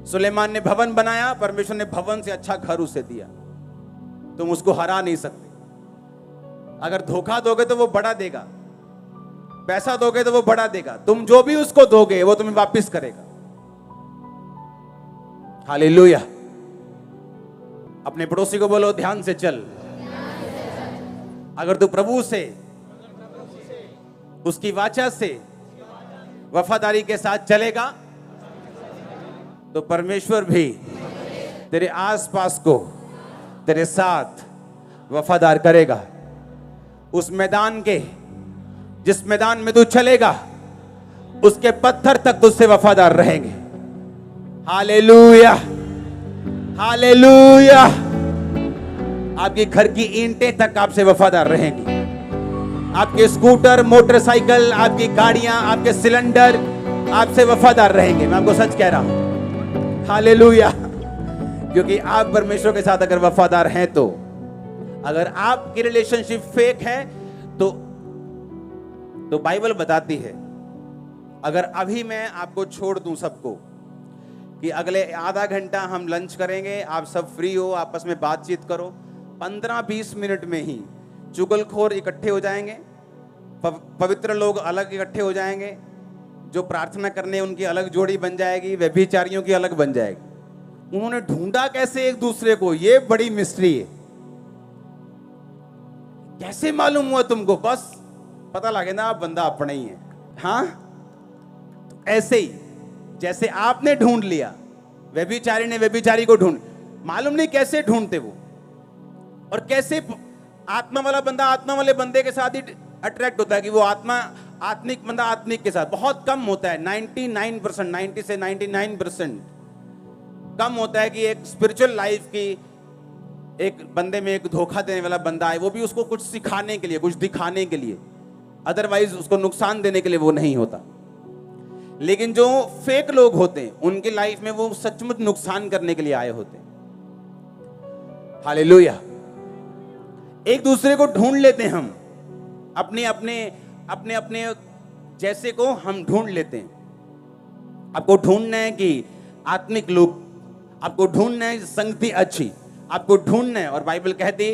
A: सुलेमान ने भवन बनाया, परमेश्वर ने भवन से अच्छा घर उसे दिया। तुम उसको हरा नहीं सकते। अगर धोखा दोगे तो वो बड़ा देगा, पैसा दोगे तो वो बड़ा देगा। तुम जो भी उसको दोगे वो तुम्हें वापस करेगा। हालेलुया। अपने पड़ोसी को बोलो ध्यान से चल। अगर तू प्रभु से, उसकी वाचा से वफादारी के साथ चलेगा तो परमेश्वर भी तेरे आसपास को तेरे साथ वफादार करेगा। उस मैदान के, जिस मैदान में तू चलेगा उसके पत्थर तक तुझसे वफादार रहेंगे। Hallelujah, hallelujah. आपके घर की ईंटें तक आपसे वफादार रहेंगी। आपके स्कूटर, मोटरसाइकिल, आपकी गाड़ियां, आपके सिलेंडर आपसे वफादार रहेंगे। मैं आपको सच कह रहा हूं। हालेलुया। क्योंकि आप परमेश्वर के साथ अगर वफादार हैं तो, अगर आपकी रिलेशनशिप फेक है तो बाइबल बताती है, अगर अभी मैं आपको छोड़ दूं सबको कि अगले आधा घंटा हम लंच करेंगे, आप सब फ्री हो, आपस में बातचीत करो, 15-20 मिनट में ही चुगलखोर इकट्ठे हो जाएंगे, पवित्र लोग अलग इकट्ठे हो जाएंगे, जो प्रार्थना करने उनकी अलग जोड़ी बन जाएगी, व्यभिचारियों की अलग बन जाएगी। उन्होंने ढूंढा कैसे एक दूसरे को, ये बड़ी मिस्ट्री है। कैसे मालूम हुआ तुमको? बस पता लगे ना आप बंदा अपना ही है। हाँ, तो ऐसे ही जैसे आपने ढूंढ लिया, व्यभिचारी ने व्यभिचारी को ढूंढ, मालूम नहीं कैसे ढूंढते वो, और कैसे आत्मा वाला बंदा आत्मा वाले बंदे के साथ ही अट्रैक्ट होता है कि वो आत्मिक बंदा आत्मिक के साथ। बहुत कम होता है, 99%, 90 से 99% कम होता है कि एक स्पिरिचुअल लाइफ की एक बंदे में एक धोखा देने वाला बंदा है, वो भी उसको कुछ सिखाने के लिए, कुछ दिखाने के लिए, अदरवाइज उसको नुकसान देने के लिए वो नहीं होता। लेकिन जो फेक लोग होते हैं उनकी लाइफ में वो सचमुच नुकसान करने के लिए आए होते हैं। हालेलुया। एक दूसरे को ढूंढ लेते हैं हम, अपने अपने अपने अपने जैसे को हम ढूंढ लेते हैं। आपको ढूंढना है कि आत्मिक लोग, आपको ढूंढना है संगति अच्छी, आपको ढूंढना है। और बाइबल कहती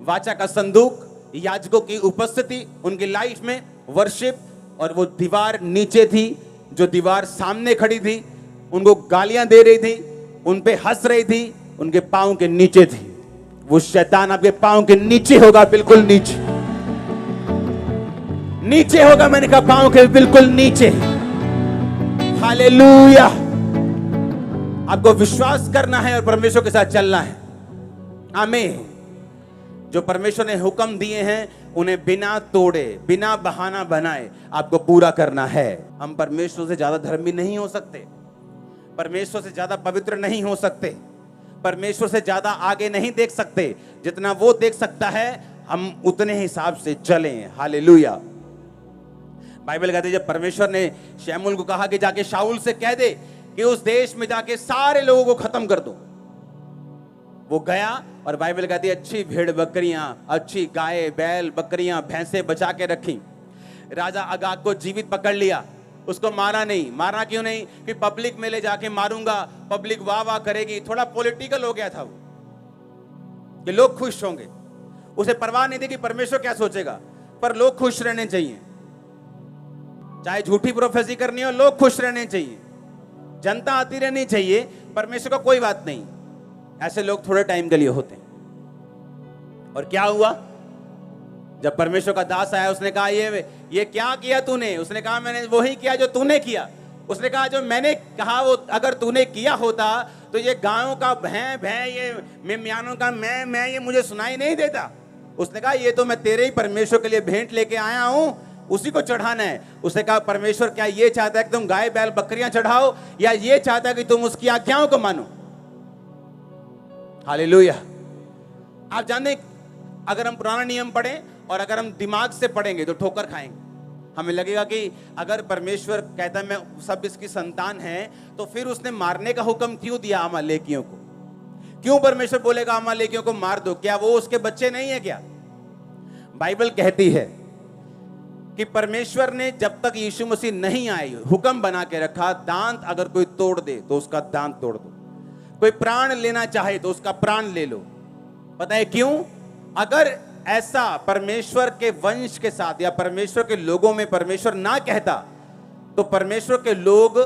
A: वाचा का संदूक, याजकों की उपस्थिति उनकी लाइफ में, वर्शिप, और वो दीवार नीचे थी, जो दीवार सामने खड़ी थी, उनको गालियां दे रही थी, उन पे हंस रही थी, उनके पांव के नीचे थी। वो शैतान आपके पांव के नीचे होगा, बिल्कुल नीचे, नीचे होगा। मैंने कहा पांव के बिल्कुल नीचे। हालेलुया। आपको विश्वास करना है और परमेश्वर के साथ चलना है। आमीन। जो परमेश्वर ने हुक्म दिए हैं उन्हें बिना तोड़े, बिना बहाना बनाए आपको पूरा करना है। हम परमेश्वर से ज्यादा धर्मी नहीं हो सकते, परमेश्वर से ज्यादा पवित्र नहीं हो सकते, परमेश्वर से ज्यादा आगे नहीं देख सकते। जितना वो देख सकता है हम उतने हिसाब से चलें। हालेलुया। बाइबल कहती है जब परमेश्वर ने शमूएल को कहा कि जाके शाऊल से कह दे कि उस देश में जाके सारे लोगों को खत्म कर दो, वो गया। और बाइबल कहती है अच्छी भेड़ बकरियां, अच्छी गाय बैल बकरियां भैंसे बचा के रखी। राजा अगाग को जीवित पकड़ लिया, उसको मारा नहीं। मारा क्यों नहीं? कि पब्लिक में ले जाके मारूंगा, पब्लिक वाह वाह करेगी। थोड़ा पॉलिटिकल हो गया था वो, कि लोग खुश होंगे। उसे परवाह नहीं थी कि परमेश्वर क्या सोचेगा, पर लोग खुश रहने चाहिए। चाहे झूठी प्रोफेसी करनी हो, लोग खुश रहने चाहिए, जनता आती रहनी चाहिए, परमेश्वर का कोई बात नहीं। ऐसे लोग थोड़े टाइम के लिए होते हैं। और क्या हुआ? जब परमेश्वर का दास आया, उसने कहा ये क्या किया तूने? उसने कहा मैंने वही किया जो तूने किया। उसने कहा जो मैंने कहा वो अगर तूने किया होता तो ये गायों का भैं भैं, ये मेमयानों का मैं ये मुझे सुनाई नहीं देता। उसने कहा ये तो मैं तेरे ही परमेश्वर के लिए भेंट लेके आया हूं, उसी को चढ़ाना है। उसने कहा परमेश्वर क्या ये चाहता है कि तुम गाय बैल बकरियां चढ़ाओ, या ये चाहता है कि तुम उसकी आज्ञाओं को मानो? हालेलुया। आप जाने अगर हम पुराना नियम पढ़ें और अगर हम दिमाग से पढ़ेंगे तो ठोकर खाएंगे। हमें लगेगा कि अगर परमेश्वर कहता है मैं सब इसकी संतान है, तो फिर उसने मारने का हुक्म क्यों दिया अमालेकियों को? क्यों परमेश्वर बोलेगा अमालेकियों को मार दो? क्या वो उसके बच्चे नहीं है क्या? बाइबल कहती है कि परमेश्वर ने जब तक यीशु मसीह नहीं आए हुक्म बना के रखा, दांत अगर कोई तोड़ दे तो उसका दांत तोड़ दो, कोई प्राण लेना चाहे तो उसका प्राण ले लो। पता है क्यों? अगर ऐसा परमेश्वर के वंश के साथ या परमेश्वर के लोगों में परमेश्वर ना कहता, तो परमेश्वर के लोग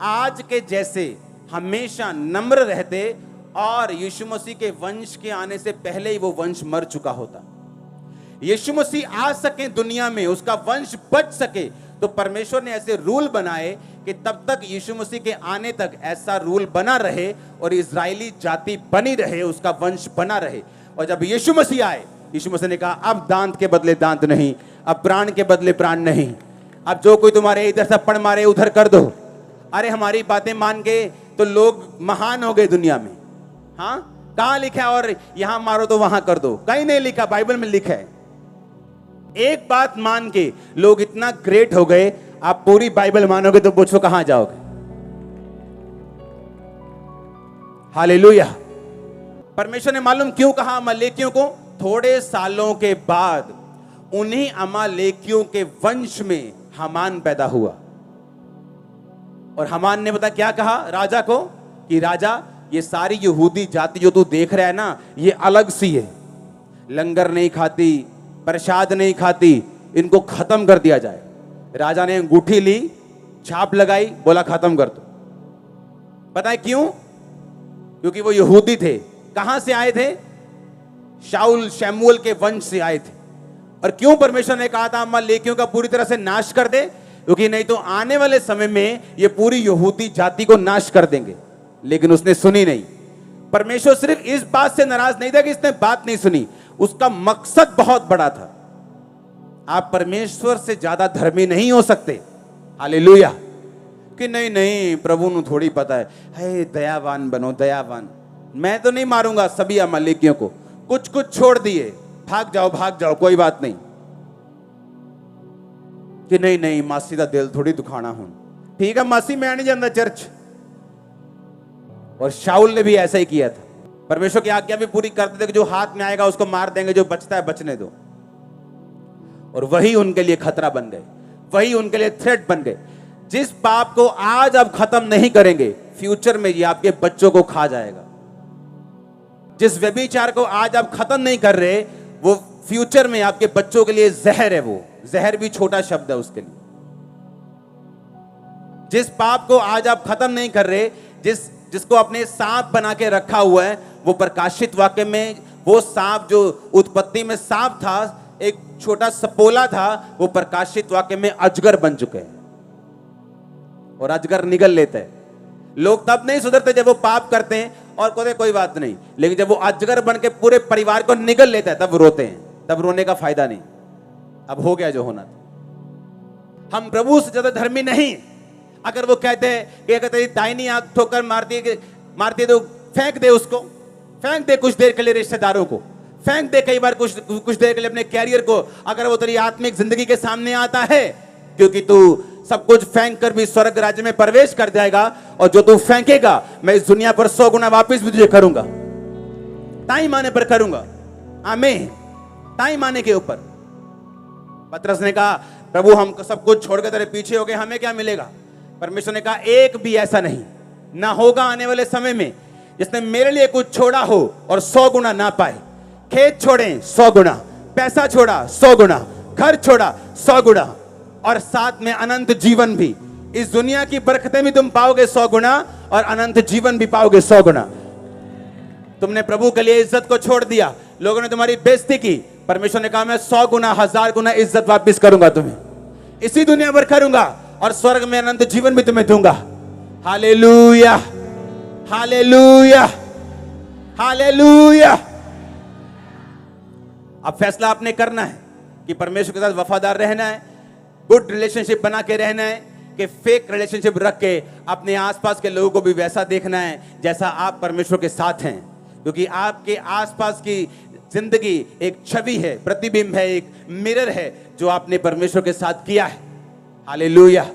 A: आज के जैसे हमेशा नम्र रहते और यीशु मसीह के वंश के आने से पहले ही वो वंश मर चुका होता। यीशु मसीह आ सके दुनिया में, उसका वंश बच सके, तो परमेश्वर ने ऐसे रूल बनाए कि तब तक यीशु मसीह के आने तक ऐसा रूल बना रहे और इजरायली जाति बनी रहे, उसका वंश बना रहे। और जब यीशु मसीह आए, यीशु मसीह ने कहा अब दांत के बदले दांत नहीं, अब प्राण के बदले प्राण नहीं, अब जो कोई तुम्हारे इधर थप्पड़ मारे उधर कर दो। अरे हमारी बातें मान के तो लोग महान हो गए दुनिया में। हाँ, कहां लिखा है और यहां मारो तो वहां कर दो? कहीं नहीं लिखा, बाइबल में लिखा है। एक बात मान के लोग इतना ग्रेट हो गए, आप पूरी बाइबल मानोगे तो पूछो कहां जाओगे? हालेलुया। परमेश्वर ने मालूम क्यों कहा अमालेकियों को? थोड़े सालों के बाद उन्हीं अमालेकियों के वंश में हामान पैदा हुआ। और हामान ने पता क्या कहा राजा को? कि राजा, ये सारी यहूदी जाति जो तू देख रहा है ना, ये अलग सी है, लंगर नहीं खाती, प्रसाद नहीं खाती, इनको खत्म कर दिया जाए। राजा ने अंगूठी ली, छाप लगाई, बोला खत्म कर दो। पता है क्यों? क्योंकि वो यहूदी थे। कहां से आए थे? शाऊल शमूएल के वंश से आए थे। और क्यों परमेश्वर ने कहा था अमालेकियों का पूरी तरह से नाश कर दे? क्योंकि नहीं तो आने वाले समय में ये पूरी यहूदी जाति को नाश कर देंगे। लेकिन उसने सुनी नहीं। परमेश्वर सिर्फ इस बात से नाराज नहीं था कि इसने बात नहीं सुनी, उसका मकसद बहुत बड़ा था। आप परमेश्वर से ज्यादा धर्मी नहीं हो सकते। हालेलुया। कि नहीं नहीं प्रभु ਨੂੰ थोड़ी पता है दयावान बनो, दयावान। मैं तो नहीं मारूंगा सभी अमालेकियों को, कुछ कुछ छोड़ दिए, भाग जाओ कोई बात नहीं। कि नहीं नहीं मासी का दिल थोड़ी दुखाना हूं। ठीक है मासी, मैं नहीं जाता चर्च। और शाऊल ने भी ऐसा ही किया था। परमेश्वर की आज्ञा भी पूरी करते थे कि जो हाथ में आएगा उसको मार देंगे, जो बचता है बचने दो। और वही उनके लिए खतरा बन गए, वही उनके लिए थ्रेट बन गए। जिस पाप को आज आप खत्म नहीं करेंगे, फ्यूचर में ये आपके बच्चों को खा जाएगा। जिस व्यभिचार को आज आप खत्म नहीं कर रहे, वो फ्यूचर में आपके बच्चों के लिए जहर है। वो जहर भी छोटा शब्द है उसके लिए। जिस पाप को आज आप खत्म नहीं कर रहे, जिसको अपने सांप बना के रखा हुआ है, वो प्रकाशित वाक्य में वो सांप जो उत्पत्ति में सांप था, एक छोटा सपोला था, वो प्रकाशित वाक्य में अजगर बन चुके हैं। और अजगर निगल लेते हैं। लोग तब नहीं सुधरते जब वो पाप करते हैं और कहते कोई बात नहीं, लेकिन जब वो अजगर बन के पूरे परिवार को निगल लेता है, तब वो रोते हैं। तब रोने का फायदा नहीं, अब हो गया जो होना था। हम प्रभु से ज्यादा धर्मी नहीं। अगर वो कहते हैं कि अगर तेरी दाहिनी आंख ठोकर मारती है तो फेंक दे उसको, फेंक दे कुछ देर के लिए रिश्तेदारों को, फेंक दे कई बार कुछ देर के लिए अपने कैरियर को, अगर वो तेरी आत्मिक जिंदगी के सामने आता है, क्योंकि तू सब कुछ फेंक कर भी स्वर्ग राज्य में प्रवेश कर जाएगा, और जो तू फेंकेगा मैं इस दुनिया पर 100 गुना वापिस भी तुझे करूंगा, ताई माने पर करूंगा। आमीन। ताई माने के ऊपर। पतरस ने कहा प्रभु हम सब कुछ छोड़कर तेरे पीछे हो गए, हमें क्या मिलेगा? परमेश्वर ने कहा एक भी ऐसा नहीं, ना होगा आने वाले समय में, जिसने मेरे लिए कुछ छोड़ा हो और 100 गुना ना पाए। खेत छोड़े 100 गुना, पैसा छोड़ा 100 गुना, घर छोड़ा 100 गुना, और साथ में अनंत जीवन भी। इस दुनिया की बरकतें भी तुम पाओगे 100 गुना, और अनंत जीवन भी पाओगे 100 गुना। तुमने प्रभु के लिए इज्जत को छोड़ दिया, लोगों ने तुम्हारी बेइज्जती की, परमेश्वर ने कहा मैं 100 गुना 1000 गुना इज्जत वापस करूंगा तुम्हें, इसी दुनिया पर करूंगा, और स्वर्ग में अनंत जीवन भी तुम्हें दूंगा। Hallelujah, hallelujah, hallelujah. अब फैसला आपने करना है कि परमेश्वर के साथ वफादार रहना है, गुड रिलेशनशिप बना के रहना है, कि फेक रिलेशनशिप रख के अपने आसपास के लोगों को भी वैसा देखना है जैसा आप परमेश्वर के साथ हैं। क्योंकि आपके आसपास की जिंदगी एक छवि है, प्रतिबिंब है, एक मिरर है जो आपने परमेश्वर के साथ किया है। Hallelujah,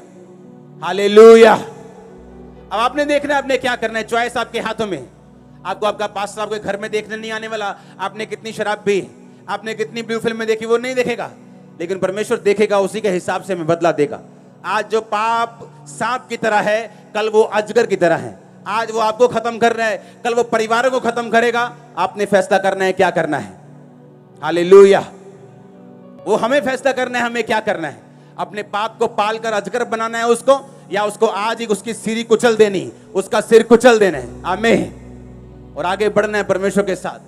A: hallelujah. अब आपने देखना है आपने क्या करना है, चॉइस आपके हाथों में। आपको आपका पास्टर आपके घर में देखने नहीं आने वाला, आपने कितनी शराब पी, आपने कितनी ब्लू फिल्म देखी, वो नहीं देखेगा, लेकिन परमेश्वर देखेगा, उसी के हिसाब से हमें बदला देगा। आज जो पाप सांप की तरह है, कल वो अजगर की तरह है। आज वो आपको खत्म कर रहा है, कल वो परिवारों को खत्म करेगा। आपने फैसला करना है क्या करना है। हालेलुया। वो हमें फैसला करना है हमें क्या करना है। अपने पाप को पालकर अजगर बनाना है उसको, या उसको आज ही उसकी सिरी कुचल देनी, उसका सिर कुचल देना है। आमीन। और आगे बढ़ना है परमेश्वर के साथ।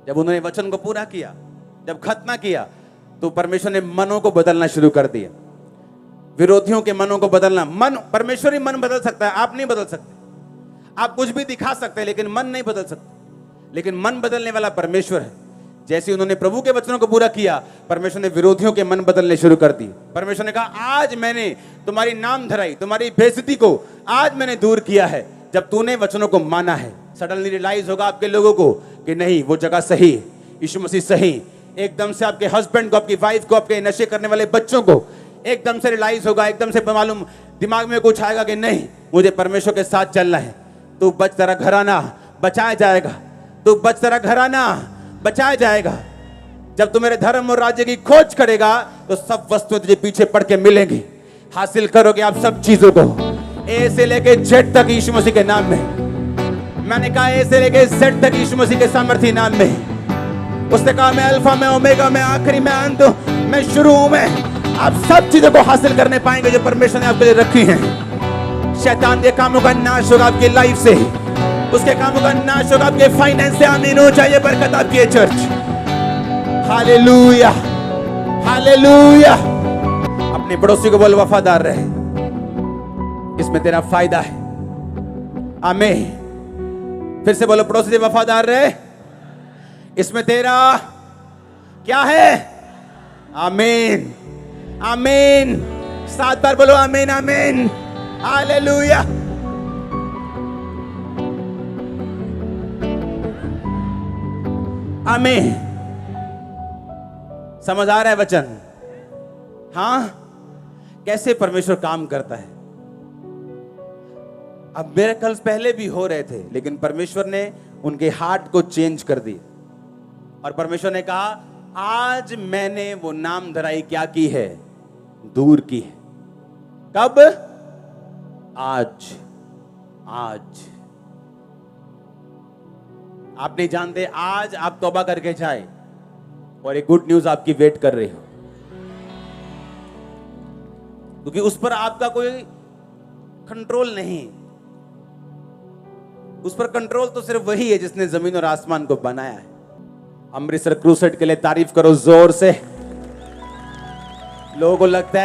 A: जब उन्होंने वचन को पूरा किया, जब खत्म किया, तो परमेश्वर ने मनों को बदलना शुरू कर दिया। विरोधियों के मनों को बदलना। मन, परमेश्वर ही मन बदल सकता है, आप नहीं बदल सकते। आप कुछ भी दिखा सकते हैं लेकिन मन नहीं बदल सकते। लेकिन मन बदलने वाला परमेश्वर है। जैसे उन्होंने प्रभु के वचनों को पूरा किया, परमेश्वर ने विरोधियों के मन बदलने शुरू कर दिए। परमेश्वर ने कहा आज मैंने तुम्हारी नाम धराई, तुम्हारी बेइज्जती को आज मैंने दूर किया है, जब तूने वचनों को माना है। सडनली रियलाइज होगा आपके लोगों को कि नहीं, वो जगह सही, यीशु मसीह सही। एकदम से आपके हस्बैंड को, आपकी वाइफ को, आपके नशे करने वाले बच्चों को एकदम से रियलाइज होगा, एकदम से मालूम दिमाग में कुछ आएगा कि नहीं, मुझे परमेश्वर के साथ चलना है। तू बच, तेरा घराना बचाया जाएगा। तू बच, तेरा घराना बचाया जाएगा। जब तू मेरे धर्म और राज्य की खोज करेगा, तो सब वस्तुएं तुझे पीछे पड़ के मिलेंगी। हासिल करोगे आप सब चीजों को, ए से लेके जेड तक यीशु मसीह के नाम में। मैंने कहा ए से लेके जेड तक यीशु मसीह के सामर्थ्य नाम में। उसने कहा मैं अल्फा, मैं ओमेगा, मैं आखिरी, मैं अंत, मैं शुरू हूं। मैं आप सब चीजों को हासिल करने पाएंगे जो परमेश्वर ने आपके लिए रखी हैं। शैतान के कामों का नाश होगा आपकी लाइफ से, उसके कामों का नाश होगा आपके फाइनेंस से। आमीन हो जाए बरकत आपकी है चर्च। Hallelujah, hallelujah. अपने पड़ोसी को बोल वफादार रहे, इसमें तेरा फायदा है। आमीन। फिर से बोलो पड़ोसी से वफादार रहे, इसमें तेरा क्या है। आमीन, आमीन। 7 बार बोलो आमीन, आमीन। हालेलुया। आमीन। समझ आ रहा है वचन? हाँ, कैसे परमेश्वर काम करता है। अब मिरेकल्स पहले भी हो रहे थे, लेकिन परमेश्वर ने उनके हार्ट को चेंज कर दिया। और परमेश्वर ने कहा आज मैंने वो नाम धराई क्या की है? दूर की है। कब? आज। आज आप नहीं जानते, आज आप तौबा करके जाए और एक गुड न्यूज आपकी वेट कर रही हो, क्योंकि उस पर आपका कोई कंट्रोल नहीं। उस पर कंट्रोल तो सिर्फ वही है जिसने जमीन और आसमान को बनाया है। अमृतसर क्रूसेड के लिए तारीफ करो जोर से। लोगों को लगता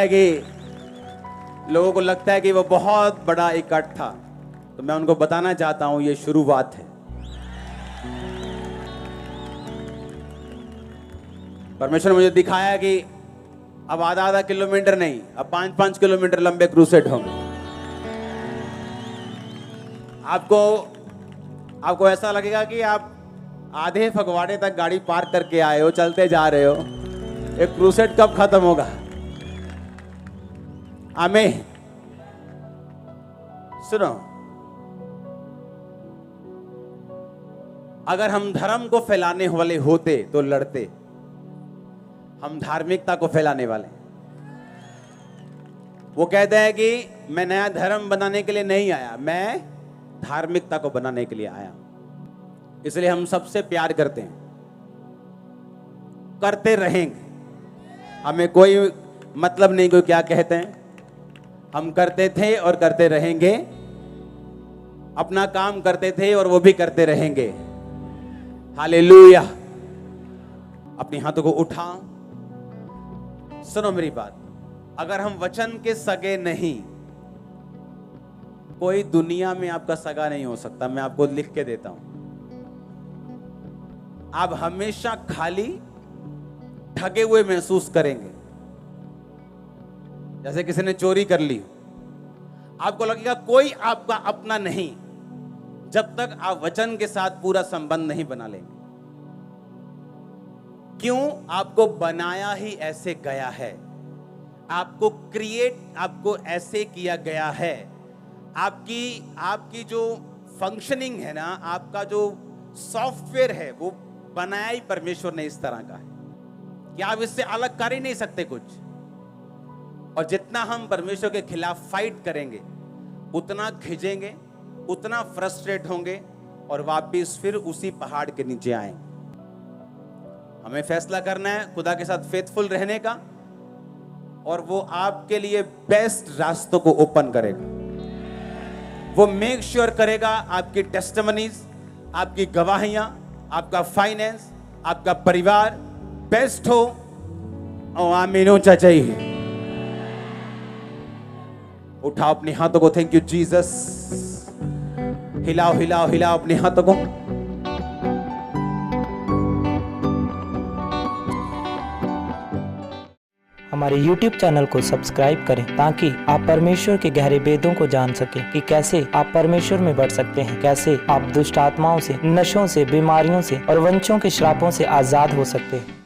A: है कि वो बहुत बड़ा इकट्ठ था, तो मैं उनको बताना चाहता हूं ये शुरुआत है। परमेश्वर ने मुझे दिखाया कि अब आधा किलोमीटर नहीं, अब 5-5 किलोमीटर लंबे क्रूसेड होंगे। आपको ऐसा लगेगा कि आप आधे फगवाड़े तक गाड़ी पार्क करके आए हो, चलते जा रहे हो। एक क्रूसेड कब खत्म होगा? आमीन। सुनो, अगर हम धर्म को फैलाने वाले होते तो लड़ते। हम धार्मिकता को फैलाने वाले। वो कहते हैं कि मैं नया धर्म बनाने के लिए नहीं आया, मैं धार्मिकता को बनाने के लिए आया। इसलिए हम सबसे प्यार करते हैं, करते रहेंगे। हमें कोई मतलब नहीं कोई क्या कहते हैं, हम करते थे और करते रहेंगे। अपना काम करते थे और वो भी करते रहेंगे। हालेलुया। अपने हाथों को उठाओ। सुनो मेरी बात, अगर हम वचन के सगे नहीं, कोई दुनिया में आपका सगा नहीं हो सकता। मैं आपको लिख के देता हूं। आप हमेशा खाली, ठगे हुए महसूस करेंगे। जैसे किसी ने चोरी कर ली, आपको लगेगा कोई आपका अपना नहीं, जब तक आप वचन के साथ पूरा संबंध नहीं बना लेंगे। क्यों? आपको बनाया ही ऐसे गया है। आपको ऐसे किया गया है। आपकी जो फंक्शनिंग है ना, आपका जो सॉफ्टवेयर है, वो बनाया ही परमेश्वर ने इस तरह का है कि आप इससे अलग कर ही नहीं सकते कुछ। और जितना हम परमेश्वर के खिलाफ फाइट करेंगे, उतना खिंचेंगे, उतना फ्रस्ट्रेट होंगे और वापिस फिर उसी पहाड़ के नीचे आएंगे। हमें फैसला करना है खुदा के साथ फेथफुल रहने का, और वो आपके लिए बेस्ट रास्तों को ओपन करेगा। वो मेक श्योर करेगा आपकी टेस्टिमनीज, आपकी गवाहियां, आपका फाइनेंस, आपका परिवार बेस्ट हो। और आमीन ऊंचा चाहिए। उठाओ अपने हाथों को। Thank you Jesus. हिलाओ हिलाओ हिलाओ अपने हाथों को।
B: हमारे YouTube चैनल को सब्सक्राइब करें ताकि आप परमेश्वर के गहरे भेदों को जान सकें कि कैसे आप परमेश्वर में बढ़ सकते हैं, कैसे आप दुष्ट आत्माओं से, नशों से, बीमारियों से और वंशों के श्रापों से आजाद हो सकते हैं।